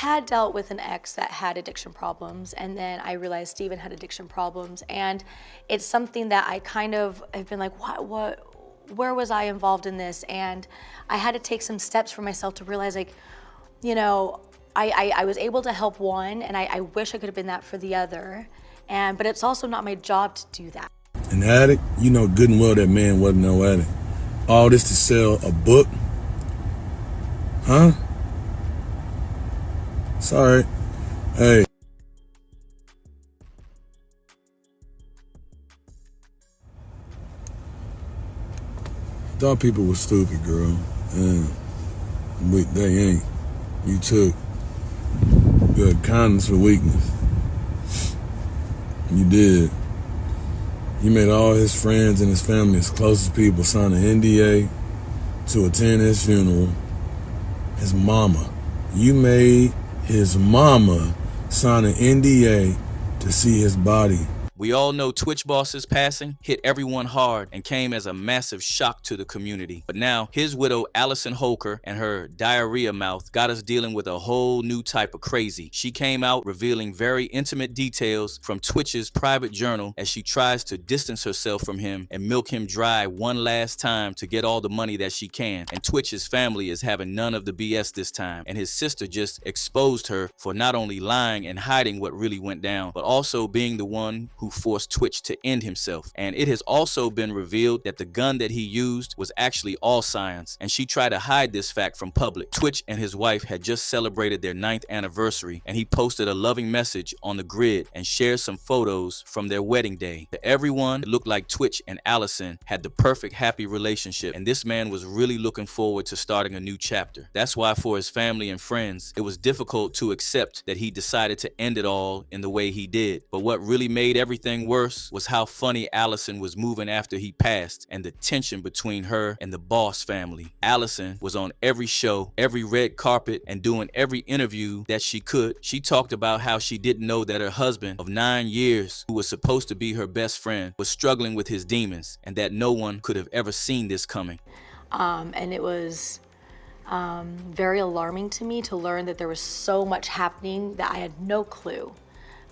had dealt with an ex that had addiction problems, and then I realized Steven had addiction problems, and it's something that I kind of have been like, where was I involved in this? And I had to take some steps for myself to realize, like, you know, I was able to help one, and I wish I could have been that for the other, but it's also not my job to do that. An addict? You know good and well that man wasn't no addict. All this to sell a book? Huh? Sorry. Hey. Thought people were stupid, girl. They ain't. You took good kindness for weakness. You did. He made all his friends and his family, his closest people, sign an NDA to attend his funeral. His mama. You made his mama sign an NDA to see his body. We all know Twitch Boss's passing hit everyone hard and came as a massive shock to the community. But now his widow, Allison Holker, and her diarrhea mouth got us dealing with a whole new type of crazy. She came out revealing very intimate details from Twitch's private journal as she tries to distance herself from him and milk him dry one last time to get all the money that she can. And Twitch's family is having none of the BS this time. And his sister just exposed her for not only lying and hiding what really went down, but also being the one who forced Twitch to end himself. And it has also been revealed that the gun that he used was actually all science, and she tried to hide this fact from public. Twitch and his wife had just celebrated their 9th anniversary, and he posted a loving message on the grid and shared some photos from their wedding day. To everyone, it looked like Twitch and Allison had the perfect happy relationship, and this man was really looking forward to starting a new chapter. That's why for his family and friends, it was difficult to accept that he decided to end it all in the way he did. But what really made everything worse was how funny Allison was moving after he passed and the tension between her and the Boss family. Allison was on every show, every red carpet, and doing every interview that she could. She talked about how she didn't know that her husband of 9 years, who was supposed to be her best friend, was struggling with his demons, and that no one could have ever seen this coming. And it was very alarming to me to learn that there was so much happening that I had no clue.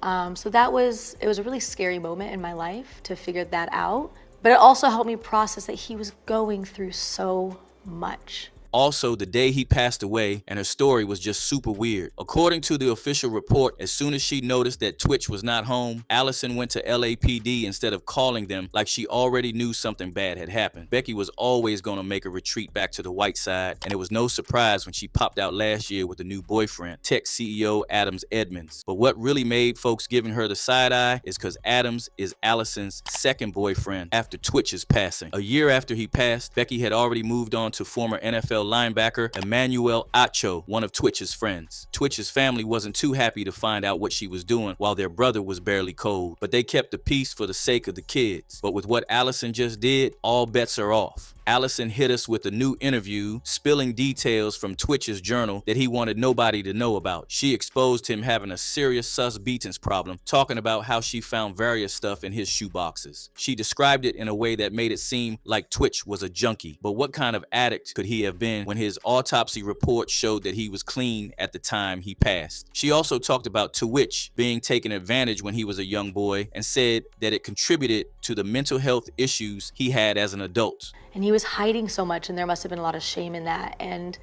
So it was a really scary moment in my life to figure that out, but it also helped me process that he was going through so much. Also, the day he passed away, and her story was just super weird. According to the official report, as soon as she noticed that Twitch was not home, Allison went to LAPD instead of calling them like she already knew something bad had happened. Becky was always going to make a retreat back to the white side, and it was no surprise when she popped out last year with a new boyfriend, tech CEO Adams Edmonds. But what really made folks giving her the side eye is because Adams is Allison's second boyfriend after Twitch's passing. A year after he passed, Becky had already moved on to former NFL linebacker Emmanuel Acho, one of Twitch's friends. Twitch's family wasn't too happy to find out what she was doing while their brother was barely cold, but they kept the peace for the sake of the kids. But with what Allison just did, all bets are off. Allison hit us with a new interview, spilling details from Twitch's journal that he wanted nobody to know about. She exposed him having a serious sus beatings problem, talking about how she found various stuff in his shoeboxes. She described it in a way that made it seem like Twitch was a junkie. But what kind of addict could he have been when his autopsy report showed that he was clean at the time he passed? She also talked about Twitch being taken advantage when he was a young boy and said that it contributed to the mental health issues he had as an adult. And he was hiding so much, and there must have been a lot of shame in that. And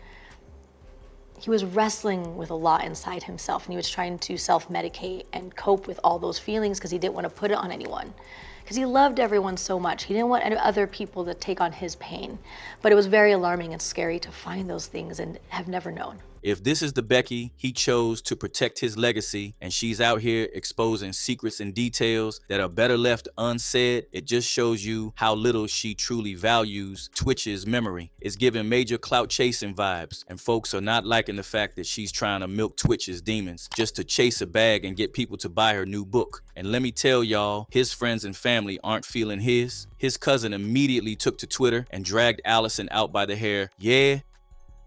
he was wrestling with a lot inside himself, and he was trying to self-medicate and cope with all those feelings because he didn't want to put it on anyone. Because he loved everyone so much. He didn't want other people to take on his pain. But it was very alarming and scary to find those things and have never known. If this is the Becky he chose to protect his legacy, and she's out here exposing secrets and details that are better left unsaid, it just shows you how little she truly values Twitch's memory. It's giving major clout chasing vibes, and folks are not liking the fact that she's trying to milk Twitch's demons just to chase a bag and get people to buy her new book. And let me tell y'all, his friends and family aren't feeling his. His cousin immediately took to Twitter and dragged Allison out by the hair. Yeah,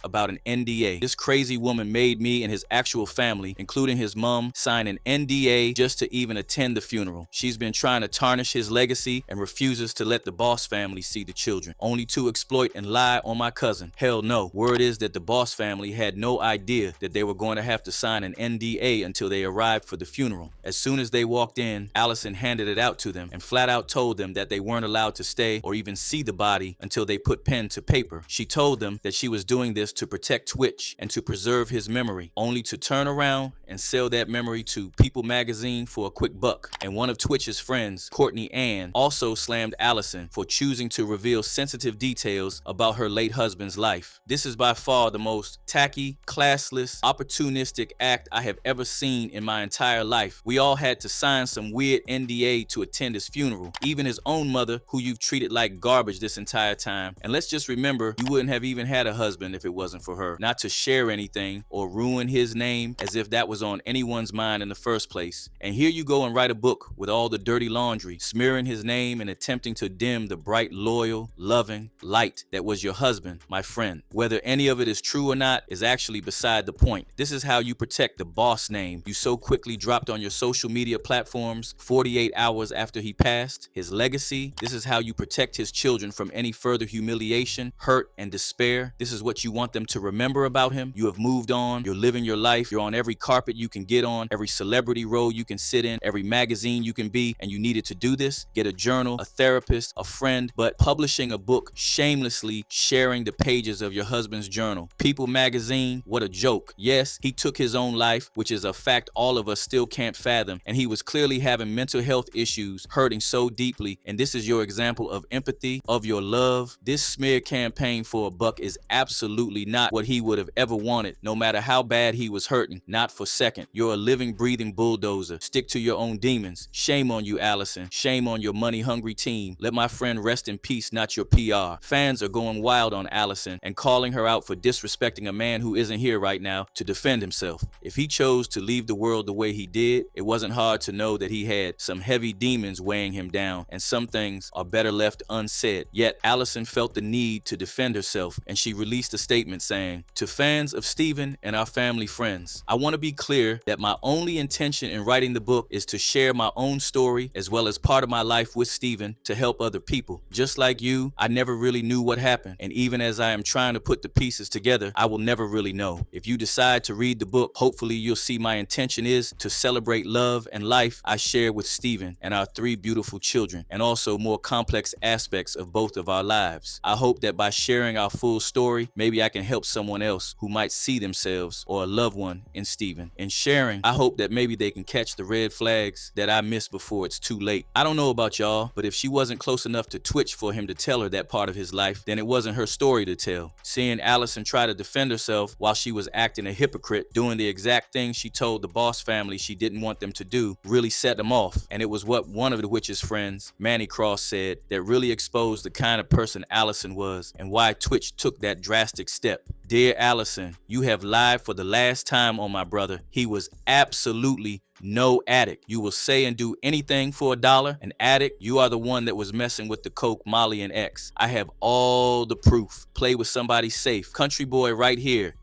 about an NDA. This crazy woman made me and his actual family, including his mom, sign an NDA just to even attend the funeral. She's been trying to tarnish his legacy and refuses to let the Boss family see the children, only to exploit and lie on my cousin. Hell no. Word is that the Boss family had no idea that they were going to have to sign an NDA until they arrived for the funeral. As soon as they walked in, Allison handed it out to them and flat out told them that they weren't allowed to stay or even see the body until they put pen to paper. She told them that she was doing this to protect Twitch and to preserve his memory, only to turn around and sell that memory to People magazine for a quick buck. And one of Twitch's friends, Courtney Ann, also slammed Allison for choosing to reveal sensitive details about her late husband's life. This is by far the most tacky, classless, opportunistic act I have ever seen in my entire life. We all had to sign some weird NDA to attend his funeral, even his own mother, who you've treated like garbage this entire time. And let's just remember, you wouldn't have even had a husband if it wasn't for her. Not to share anything or ruin his name as if that was on anyone's mind in the first place. And here you go and write a book with all the dirty laundry, smearing his name and attempting to dim the bright, loyal, loving light that was your husband, my friend. Whether any of it is true or not is actually beside the point. This is how you protect the Boss name you so quickly dropped on your social media platforms 48 hours after he passed. His legacy. This is how you protect his children from any further humiliation, hurt, and despair. This is what you want them to remember about him. You have moved on. You're living your life. You're on every carpet you can get on, every celebrity role you can sit in, every magazine you can be, and you needed to do this. Get a journal, a therapist, a friend, but publishing a book shamelessly sharing the pages of your husband's journal. People magazine, what a joke. Yes, he took his own life, which is a fact all of us still can't fathom, and he was clearly having mental health issues, hurting so deeply, and this is your example of empathy, of your love. This smear campaign for a buck is absolutely not what he would have ever wanted, no matter how bad he was hurting, not for second. You're a living, breathing bulldozer. Stick to your own demons. Shame on you, Allison. Shame on your money-hungry team. Let my friend rest in peace, not your PR. Fans are going wild on Allison and calling her out for disrespecting a man who isn't here right now to defend himself. If he chose to leave the world the way he did, it wasn't hard to know that he had some heavy demons weighing him down, and some things are better left unsaid. Yet Allison felt the need to defend herself, and she released a statement saying, "To fans of Steven and our family friends, I want to be clear that my only intention in writing the book is to share my own story as well as part of my life with Steven to help other people. Just like you, I never really knew what happened, and even as I am trying to put the pieces together, I will never really know. If you decide to read the book, hopefully you'll see my intention is to celebrate love and life I share with Steven and our 3 beautiful children, and also more complex aspects of both of our lives. I hope that by sharing our full story, maybe I can help someone else who might see themselves or a loved one in Steven. In sharing, I hope that maybe they can catch the red flags that I missed before it's too late. I don't know about y'all, but if she wasn't close enough to Twitch for him to tell her that part of his life, then it wasn't her story to tell. Seeing Allison try to defend herself while she was acting a hypocrite, doing the exact thing she told the Boss family she didn't want them to do, really set them off. And it was what one of the witch's friends, Manny Cross, said that really exposed the kind of person Allison was and why Twitch took that drastic step. Dear Allison, you have lied for the last time on my brother. He was absolutely no addict. You will say and do anything for $1. An addict, you are the one that was messing with the coke, Molly, and X. I have all the proof. Play with somebody safe. Country boy right here.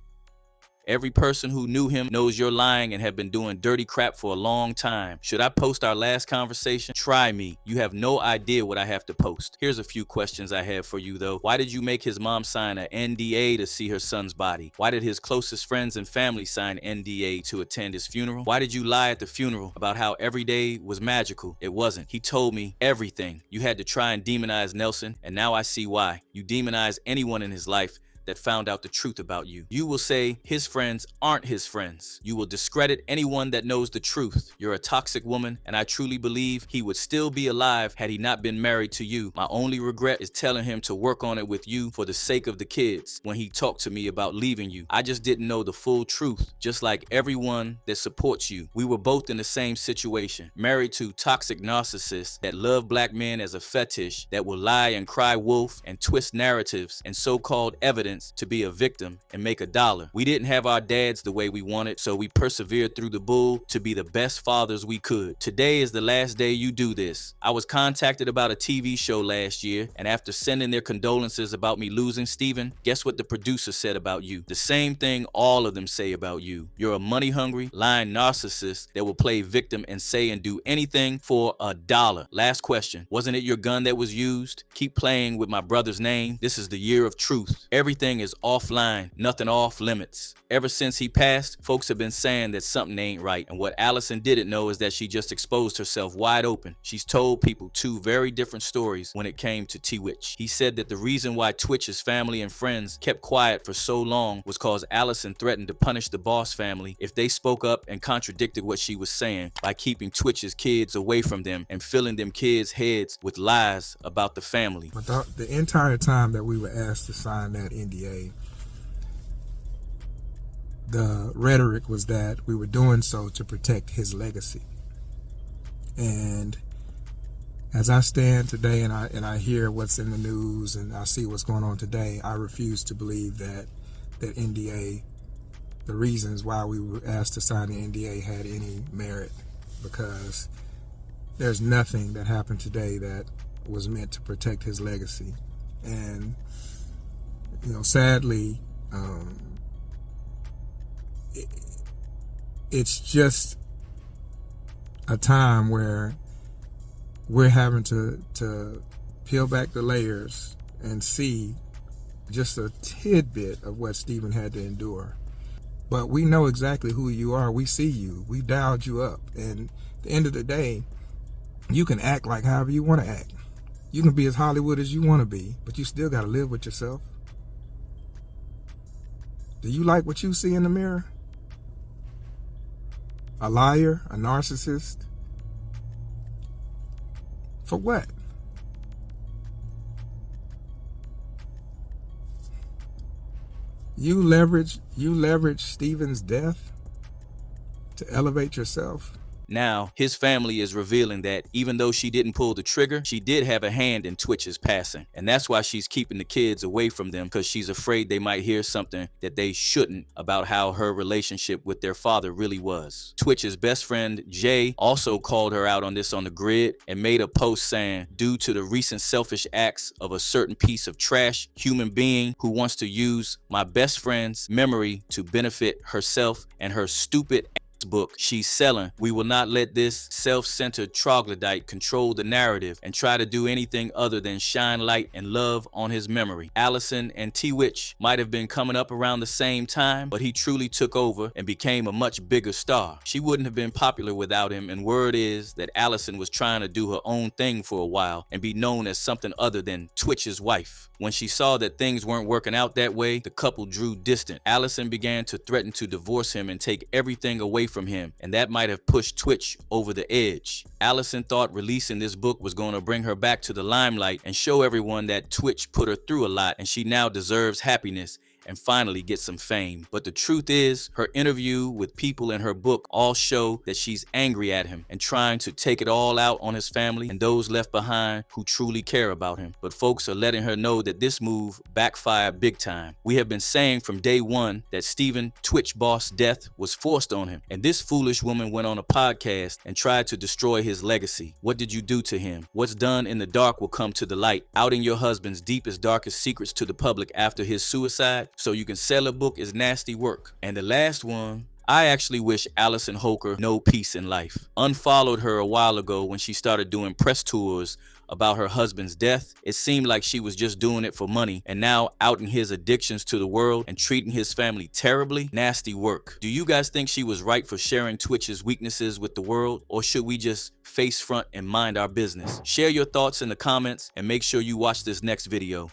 Every person who knew him knows you're lying and have been doing dirty crap for a long time. Should I post our last conversation? Try me. You have no idea what I have to post. Here's a few questions I have for you though. Why did you make his mom sign an NDA to see her son's body? Why did his closest friends and family sign NDA to attend his funeral? Why did you lie at the funeral about how every day was magical? It wasn't. He told me everything. You had to try and demonize Nelson, and now I see why. You demonize anyone in his life that found out the truth about you. You will say his friends aren't his friends. You will discredit anyone that knows the truth. You're a toxic woman, and I truly believe he would still be alive had he not been married to you. My only regret is telling him to work on it with you for the sake of the kids when he talked to me about leaving you. I just didn't know the full truth, just like everyone that supports you. We were both in the same situation, married to toxic narcissists that love black men as a fetish, that will lie and cry wolf and twist narratives and so-called evidence innocence to be a victim and make $1. We didn't have our dads the way we wanted, so we persevered through the bull to be the best fathers we could. Today is the last day you do this. I was contacted about a TV show last year, and after sending their condolences about me losing Steven, guess what the producer said about you? The same thing all of them say about you. You're a money-hungry, lying narcissist that will play victim and say and do anything for $1. Last question. Wasn't it your gun that was used? Keep playing with my brother's name. This is the year of truth. Everything is offline, nothing off limits. Ever since he passed, folks have been saying that something ain't right. And what Allison didn't know is that she just exposed herself wide open. She's told people 2 very different stories when it came to tWitch. He said that the reason why Twitch's family and friends kept quiet for so long was cause Allison threatened to punish the Boss family if they spoke up and contradicted what she was saying by keeping Twitch's kids away from them and filling them kids' heads with lies about the family. But the entire time that we were asked to sign that NDA, the rhetoric was that we were doing so to protect his legacy. And as I stand today and I hear what's in the news and I see what's going on today, I refuse to believe that NDA, the reasons why we were asked to sign the NDA had any merit, because there's nothing that happened today that was meant to protect his legacy. And, sadly, it's just a time where we're having to peel back the layers and see just a tidbit of what Steven had to endure. But we know exactly who you are. We see you. We dialed you up. And at the end of the day, you can act like however you want to act. You can be as Hollywood as you want to be, but you still got to live with yourself. Do you like what you see in the mirror? A liar? A narcissist? For what? You leverage Steven's death to elevate yourself. Now, his family is revealing that even though she didn't pull the trigger, she did have a hand in Twitch's passing. And that's why she's keeping the kids away from them, because she's afraid they might hear something that they shouldn't about how her relationship with their father really was. Twitch's best friend, Jay, also called her out on this on the grid and made a post saying, due to the recent selfish acts of a certain piece of trash human being who wants to use my best friend's memory to benefit herself and her stupid book she's selling, we will not let this self-centered troglodyte control the narrative and try to do anything other than shine light and love on his memory. Allison and tWitch might have been coming up around the same time, but he truly took over and became a much bigger star. She wouldn't have been popular without him, and word is that Allison was trying to do her own thing for a while and be known as something other than Twitch's wife. When she saw that things weren't working out that way, the couple drew distant. Allison began to threaten to divorce him and take everything away from him, and that might have pushed Twitch over the edge. Allison thought releasing this book was going to bring her back to the limelight and show everyone that Twitch put her through a lot and she now deserves happiness and finally get some fame. But the truth is, her interview with people in her book all show that she's angry at him and trying to take it all out on his family and those left behind who truly care about him. But folks are letting her know that this move backfired big time. We have been saying from day one that Steven Twitch Boss death was forced on him, and this foolish woman went on a podcast and tried to destroy his legacy. What did you do to him? What's done in the dark will come to the light. Outing your husband's deepest, darkest secrets to the public after his suicide so you can sell a book is nasty work. And the last one, I actually wish Allison Holker no peace in life. Unfollowed her a while ago when she started doing press tours about her husband's death. It seemed like she was just doing it for money, and now outing his addictions to the world and treating his family terribly. Nasty work. Do you guys think she was right for sharing Twitch's weaknesses with the world, or should we just face front and mind our business? Share your thoughts in the comments and make sure you watch this next video.